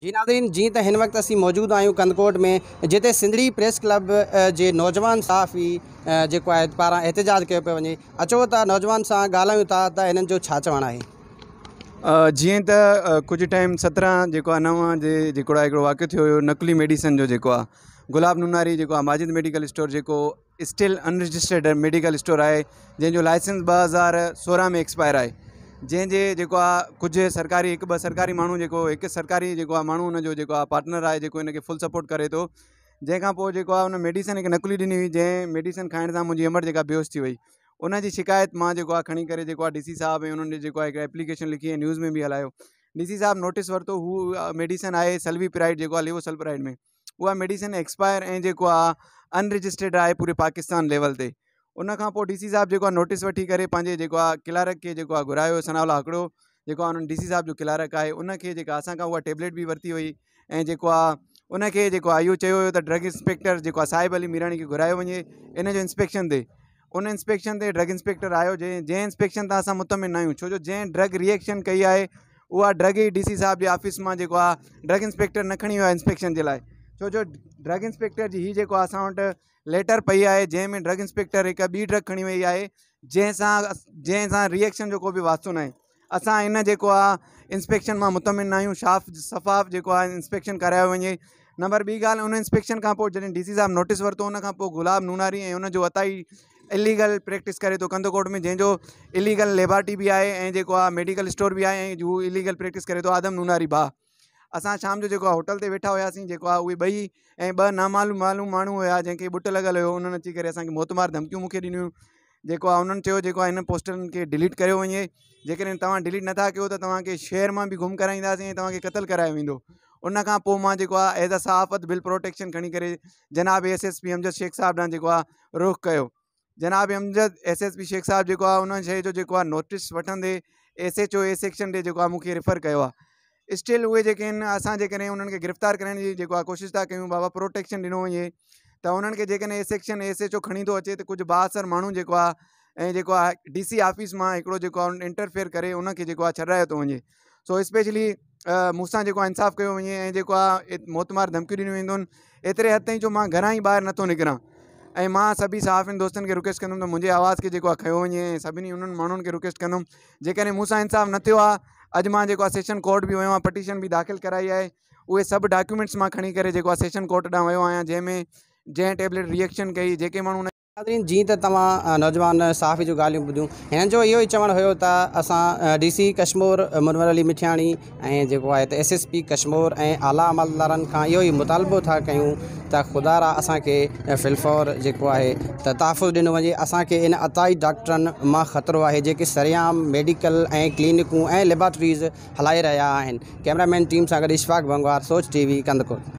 जी नाज़रीन, जी त हिन वक्त असीं मौजूद आहियूं कंदकोट में, जिते सिंधड़ी प्रेस क्लब जे नौजवान सहाफ़ी जेको आहे पारां एहतजाज कयो पियो वञे। अचो त नौजवान सां ॻाल्हायूं था त हिननि जो छा चवणु आहे। जीअं त कुझु टाइम 17 जेको आहे 9 जे जेको आहे हिकिड़ो वाक़ियो थियो हुयो नकली मेडिसन जो, जेको आहे गुलाब नूनारी जेको आहे माजिद मेडिकल स्टोर, जेको स्टिल अनरजिस्टर्ड मेडिकल स्टोर आहे, जंहिंजो लाइसेंस 2016 में एक्सपायर आहे। जंहिंजे जेको आहे कुझु सरकारी हिकु ॿ सरकारी माण्हू, जेको हिकु सरकारी जेको आहे माण्हू हुनजो जेको आहे पार्टनर आहे, जेको हिनखे फुल सपोर्ट करे थो। जंहिंखां पोइ जेको आहे हुन मेडिसन हिकु नकली ॾिनी हुई, जंहिं मेडिसन खाइण सां मुंहिंजी अमर जेका बेहोश थी वई। उनजी शिकायत मां जेको आहे खणी करे जेको आहे DC साहब ऐं उन्हनि जेको आहे हिकु एप्लीकेशन लिखी ऐं न्यूज़ में बि हलायो। DC साहब नोटिस वरितो, हू मेडिसन आहे सल्वीप्राइड, जेको आहे लेवोसल्प्राइड में, उहा मेडिसन एक्सपायर ऐं जेको आहे अनरजिस्टर्ड आहे पूरे पाकिस्तान लेवल ते। उनखां पोइ DC साहब जेको आहे नोटिस वठी करे पंहिंजे जेको आहे क्लार्क खे जेको आहे घुरायो, सनाउल्ला हिकिड़ो जेको आहे उन्हनि DC साहब जो क्लार्क आहे, उनखे जेका असांखां उहा टेबलेट बि वरिती हुई ऐं जेको आहे उनखे जेको आहे इहो चयो हुयो त ड्रग इंस्पेक्टर जेको आहे साहिब अली मीराणी खे घुरायो वञे इन जो इंस्पेक्शन ते। उन इंस्पेक्शन ते ड्रग इंस्पेक्टर आयो, जंहिं इंस्पेक्शन तां असां मुतमिन न आहियूं, छो जो जंहिं ड्रग रिएक्शन कई आहे उहा ड्रग ई DC साहब जे ऑफिस मां जेको आहे ड्रग इंस्पेक्टर न खणी वियो आहे इंस्पेक्शन जे लाइ। छो जो ड्रग इंस्पेक्टर जी जेको आहे असां वटि लेटर पई आहे, जंहिंमें ड्रग इंस्पेक्टर हिकु ॿी ड्रग खणी वई आहे, जंहिंसां रिएक्शन जो को बि वास्तो न आहे। असां इन जेको आहे इंस्पेक्शन मां मुतमिन न आहियूं, शफ़ाफ़ जेको आहे इंस्पेक्शन करायो वञे। नंबर ॿी ॻाल्हि, उन इंस्पेक्शन खां पोइ जॾहिं DC साहब नोटिस वरितो, उन खां पोइ गुलाब नूनारी ऐं उनजो अताई इलीगल प्रैक्टिस करे थो कंदकोट में, जंहिंजो इलीगल लेबार्टी बि आहे ऐं जेको आहे मेडिकल स्टोर बि आहे, ऐं हू इलीगल प्रैक्टिस करे थो आदम नूनारी भाउ। असां शाम जो जेको आहे होटल ते वेठा हुआसीं, जेको आहे उहे ॿई ऐं ॿ नामालूम माण्हू हुआ जंहिंखे बुट लॻल हुयो, उन्हनि अची करे असांखे मोतमार धमकियूं मूंखे ॾिनियूं। जेको आहे उन्हनि चयो जेको आहे हिन पोस्टरनि खे डिलीट कयो वञे, जेकॾहिं तव्हां डिलीट नथा कयो त तव्हांखे शहर मां बि गुम कराईंदासीं ऐं तव्हांखे क़तल करायो वेंदो। उनखां पोइ मां जेको आहे एज़ अ सहाफ़त बिल प्रोटेक्शन खणी करे जनाब SSP अमजद शेख साहब ॾांहुं जेको आहे रुख़ कयो। जनाब अमजद SSP शेख साहब जेको आहे उन शइ जो जेको आहे नोटिस वठंदे SHO A सेक्शन ॾे जेको आहे मूंखे रिफ़र कयो आहे। स्टिल उहे जेके आहिनि, असां जेकॾहिं उन्हनि खे गिरफ़्तार करण जी जेको आहे कोशिशि था कयूं, बाबा प्रोटेक्शन ॾिनो वञे, त उन्हनि खे जेकॾहिं A सेक्शन SHO खणी थो अचे त कुझु बाअसर माण्हू जेको आहे ऐं जेको आहे DC ऑफिस मां हिकिड़ो जेको आहे इंटरफेयर करे उनखे जेको आहे छॾायो थो वञे। सो स्पेशली मूंसां जेको आहे इंसाफ़ु कयो वञे ऐं जेको आहे मोतमार धमकियूं ॾिनियूं वेंदियूं आहिनि। एतिरे हद ताईं जो मां घरां ई ॿाहिरि नथो निकिरां ऐं मां सभी सहाफ़ियुनि दोस्तनि खे रिक्वेस्ट कंदुमि त मुंहिंजे आवाज़ खे जेको आहे खयो वञे ऐं सभिनी उन्हनि माण्हुनि खे रिक्वेस्ट कंदुमि जेकॾहिं मूंसां इंसाफ़ु न थियो आहे। अॼु मां जेको आहे सेशन कोर्ट बि वियो आहियां, पटिशन बि दाख़िल कराई आहे, उहे सभु डॉक्यूमेंट्स मां खणी करे जेको आहे सेशन कोर्ट ॾांहुं वियो आहियां, जंहिं टेबलेट रिएक्शन कई, जेके माण्हू नाज़रीन, जी त तव्हां नौजवान सहाफ़ी जो ॻाल्हियूं ॿुधियूं, हिननि जो इहो ई चवणु हुयो त असां DC कश्मीर मुनवर अली मिठियाणी ऐं जेको आहे त SSP कश्मीर ऐं आला अमलदारनि खां इहो ई मुतालबो था कयूं त ख़ुदारा असांखे फिलफौर जेको आहे त तहफ़ुज़ ॾिनो वञे। असांखे इन अताई डॉक्टरनि मां ख़तरो आहे जेके सरेआम मेडिकल ऐं क्लिनिकूं ऐं लेबॉरेटरीज़ हलाए रहिया आहिनि। कैमरामैन टीम सां गॾु इशफाक बंगवार, सोच TV कंदकोट।